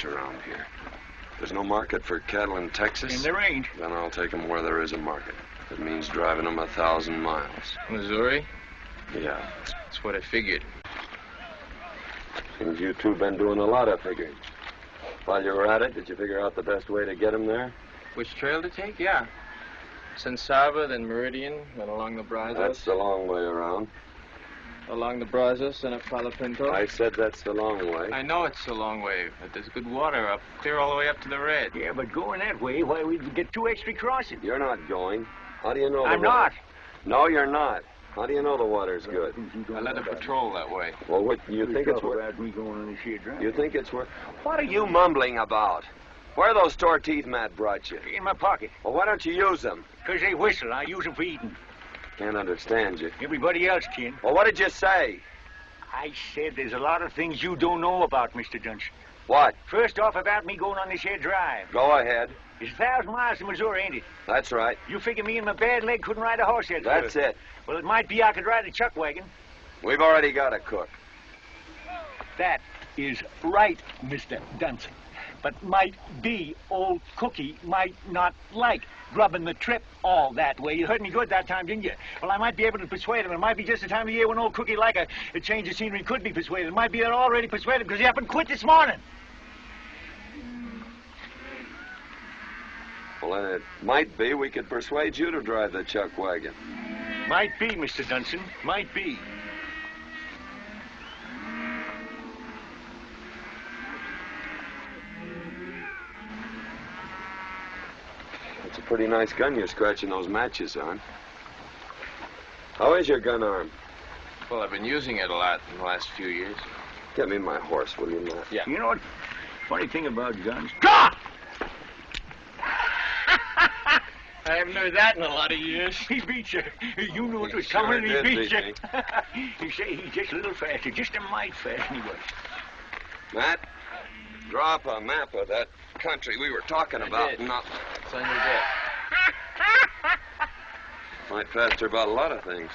exist around here. There's no market for cattle in Texas? And there ain't. Then I'll take them where there is a market. It means driving them 1,000 miles. Missouri? Yeah. That's what I figured. Seems you two been doing a lot of figuring. While you were at it, did you figure out the best way to get them there? Which trail to take? Yeah. San Saba, then Meridian, then along the Brazos. That's the long way around. Along the Brazos and up Palo Pinto. I said that's the long way. I know it's a long way, but there's good water up, clear all the way up to the Red. Yeah, but going that way, why, we'd get 2 extra crossings. You're not going. How do you know I'm not. No, you're not. How do you know the water's good? I led a patrol that way. Well, what, you think it's worth... about me going on this here drive? You think it's worth... What are you mumbling about? Where are those store teeth Matt brought you? In my pocket. Well, why don't you use them? Because they whistle. I use them for eating. Can't understand you. Everybody else can. Well, what did you say? I said there's a lot of things you don't know about, Mr. Johnson. What? First off, about me going on this here drive. Go ahead. It's 1,000 miles to Missouri, ain't it? That's right. You figure me and my bad leg couldn't ride a horse yet? That's it. Well, it might be I could ride a chuck wagon. We've already got a cook. That is right, Mr. Dunson. But might be old Cookie might not like grubbing the trip all that way. You heard me good that time, didn't you? Well, I might be able to persuade him. It might be just the time of year when old Cookie like a change of scenery could be persuaded. It might be they're already persuaded because he happened to quit this morning. Well, then it might be we could persuade you to drive the chuck wagon. Might be, Mr. Dunson. Might be. It's a pretty nice gun you're scratching those matches on. How is your gun arm? Well, I've been using it a lot in the last few years. Get me my horse, will you, Matt? Yeah. You know what? Funny thing about guns. God! I haven't heard that in a lot of years. He beat you. You knew it was Sure coming, and he did beat beat you. me. You say he's just a little faster, just a mite faster than he was. Matt, draw up a map of that country we were talking about. did. Not It's on your desk. might faster about a lot of things.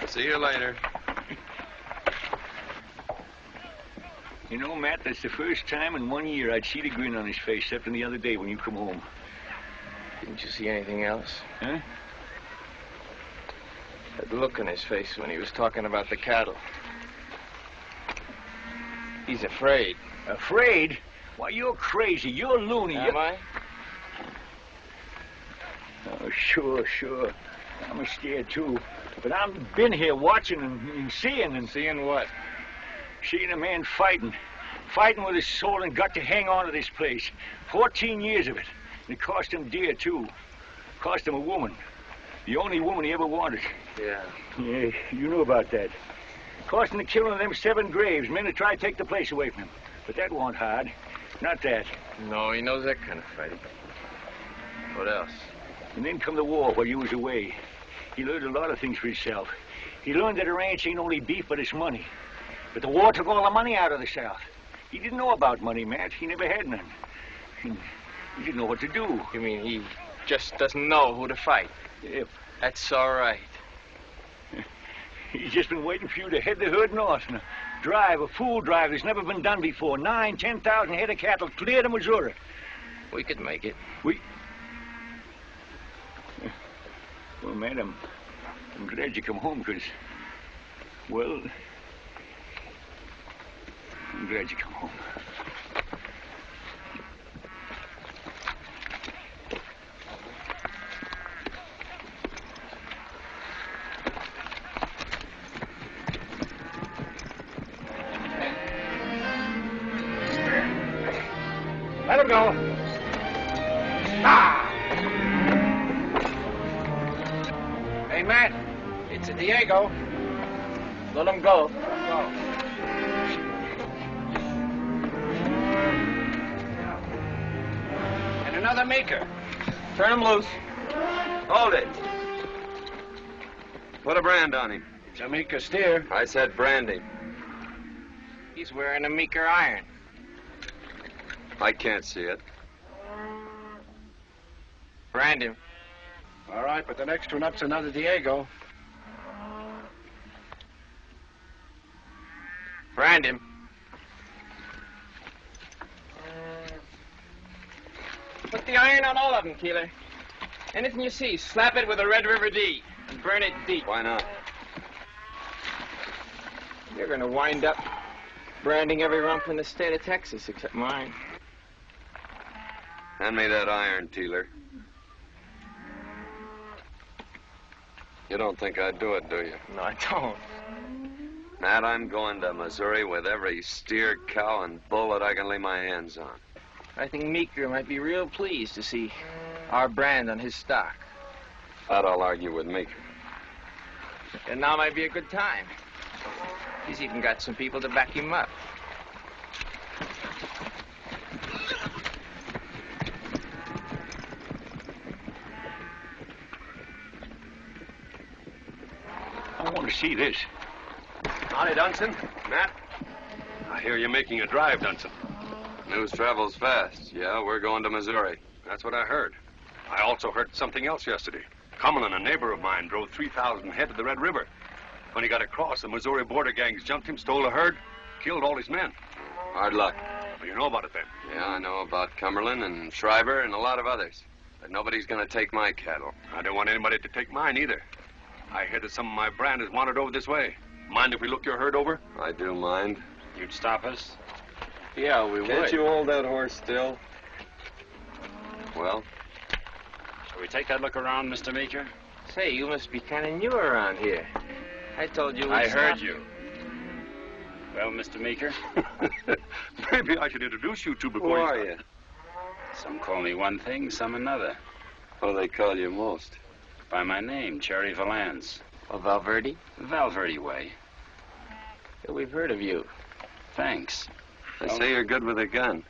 See you later. You know, Matt, that's the first time in 1 year I'd see the grin on his face, except in the other day when you come home. Didn't you see anything else? Huh? That look on his face when he was talking about the cattle. He's afraid. Afraid? Why, you're crazy. You're loony. Am I? Oh, sure. I'm scared, too. But I've been here watching and seeing and... Seeing what? Seeing a man fighting. Fighting with his soul and gut to hang on to this place. 14 years of it. And it cost him dear, too. Cost him a woman. The only woman he ever wanted. Yeah. Yeah, you know about that. Cost him the killing of them 7 graves. Men that tried to take the place away from him. But that wasn't hard. Not that. No, he knows that kind of fighting. What else? And then come the war while you was away. He learned a lot of things for himself. He learned that a ranch ain't only beef, but it's money. But the war took all the money out of the South. He didn't know about money, Matt. He never had none. He didn't know what to do. You mean he just doesn't know who to fight? Yeah. That's all right. He's just been waiting for you to head the herd north and drive, a fool drive that's never been done before. 9,000-10,000 head of cattle clear to Missouri. We could make it. Well, man, I'm glad you come home, because, well, I'm glad you come home. Let him go. Ah! Hey, Matt. It's a Diego. Let him go. And another maker. Turn him loose. Hold it. Put a brand on him. Jamaica steer. I said brand him. He's wearing a Meeker iron. I can't see it. Brand him. All right, but the next one up's another Diego. Brand him. Put the iron on all of them, Keeler. Anything you see, slap it with a Red River D and burn it deep. Why not? You're going to wind up branding every rump in the state of Texas except mine. Hand me that iron, Teeler. You don't think I'd do it, do you? No, I don't. Matt, I'm going to Missouri with every steer, cow, and bull that I can lay my hands on. I think Meeker might be real pleased to see our brand on his stock. That I'll argue with Meeker. And now might be a good time. He's even got some people to back him up. I want to see this. Howdy, Dunson. Matt? I hear you're making a drive, Dunson. News travels fast. Yeah, we're going to Missouri. That's what I heard. I also heard something else yesterday. Cumberland, a neighbor of mine, drove 3,000 head to the Red River. When he got across, the Missouri border gangs jumped him, stole the herd, killed all his men. Hard luck. Well, you know about it then? Yeah, I know about Cumberland and Schreiber and a lot of others. But nobody's going to take my cattle. I don't want anybody to take mine either. I hear that some of my brand is wanted over this way. Mind if we look your herd over? I do mind. You'd stop us? Yeah, we would. Can't you hold that horse still? Well? Shall we take that look around, Mr. Meeker? Say, you must be kind of new around here. I told you we'd I heard stop. you. Well, Mr. Meeker? Maybe I should introduce you two Who before are you you? Some call me one thing, some another. What do they call you most? By my name, Cherry Valance. Oh, Valverde? Valverde way. Yeah, we've heard of you. Thanks. They say you're good with a gun.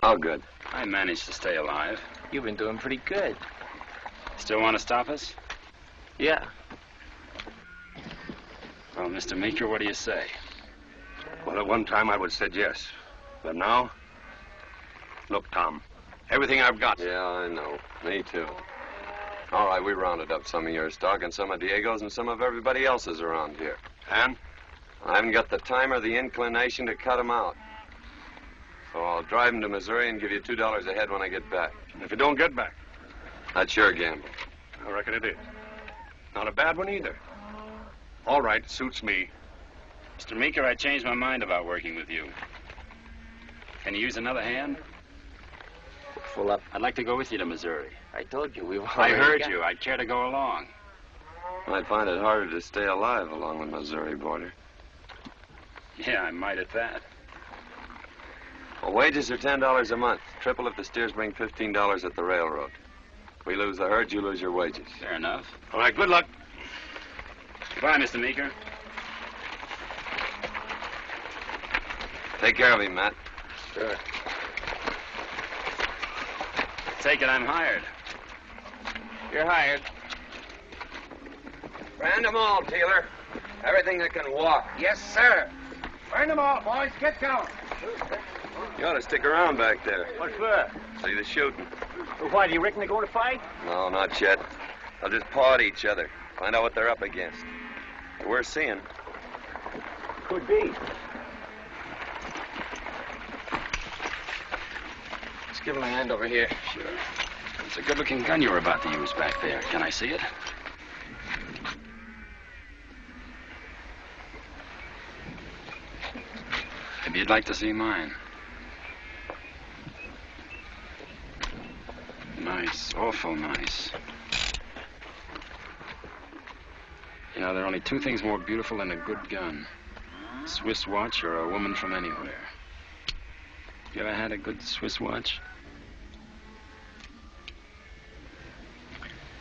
How good? I managed to stay alive. You've been doing pretty good. Still want to stop us? Yeah. Well, Mr. Meeker, what do you say? Well, at one time I would have said yes. But now? Look, Tom. Everything I've got. Yeah, I know. Me too. All right, we rounded up some of your stock and some of Diego's and some of everybody else's around here. And? I haven't got the time or the inclination to cut them out. So I'll drive them to Missouri and give you $2 a head when I get back. And if you don't get back? That's your gamble. I reckon it is. Not a bad one either. All right, suits me. Mr. Meeker, I changed my mind about working with you. Can you use another hand? Full up. I'd like to go with you to Missouri. I told you we've I already heard got- you. I'd care to go along. I'd find it harder to stay alive along the Missouri border. Yeah, I might at that. Well, wages are $10 a month. Triple if the steers bring $15 at the railroad. If we lose the herd, you lose your wages. Fair enough. All right, good luck. Goodbye, Mr. Meeker. Take care of him, Matt. Sure. Take it I'm hired. You're hired. Brand them all, Taylor. Everything that can walk. Yes, sir. Burn them all, boys. Get going. You ought to stick around back there. What for? See the shooting. Why, do you reckon they're going to fight? No, not yet. They'll just paw at each other. Find out what they're up against. They're worth seeing. Could be. Just give him a hand over here. Sure. It's a good-looking gun you were about to use back there. Can I see it? Maybe you'd like to see mine. Nice, awful nice. You know, there are only two things more beautiful than a good gun. A Swiss watch or a woman from anywhere. You ever had a good Swiss watch?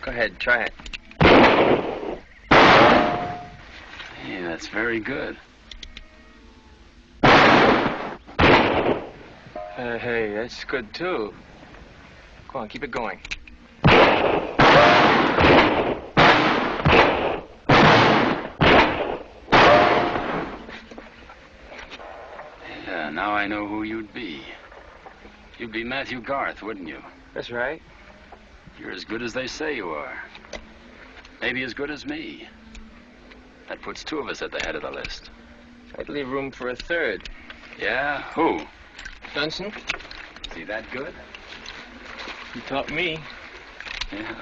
Go ahead, try it. Yeah, that's very good. Hey, that's good, too. Go on, keep it going. Yeah, now I know who you'd be. You'd be Matthew Garth, wouldn't you? That's right. You're as good as they say you are. Maybe as good as me. That puts two of us at the head of the list. I'd leave room for a third. Yeah? Who? Dunson? Is he that good? You taught me. Yeah.